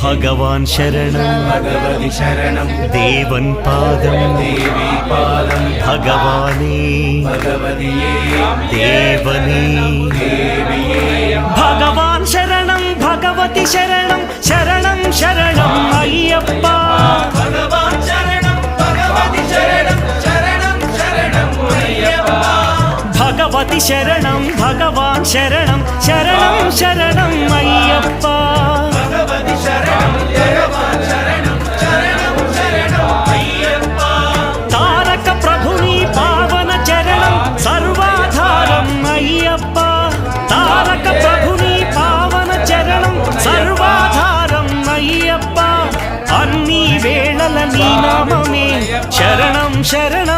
భగవాన్ శరణం భగవతి శరణం దేవన్ పాదం దేవి పాదం భగవానే భగవతియే దేవనే దేవియే భగవాన్ శరణం భగవతి శరణం శరణం శరణం అయ్యప్ప భగవాన్ శరణం భగవతి శరణం శరణం శరణం అయ్యప్ప భగవతి శరణం భగవాన్ శరణం శరణం శరణం అయ్యప్ప భగవతి శరణం భగవాన్ శరణం శరణం శరణం అయ్యప్ప తారక ప్రభుని పావన చరణం సర్వాధారం అయ్యప్ప తారక ప్రభుని పావన చరణం సర్వాధారం అయ్యప్ప అన్ని వేళల నీ నామమే శరణం శరణం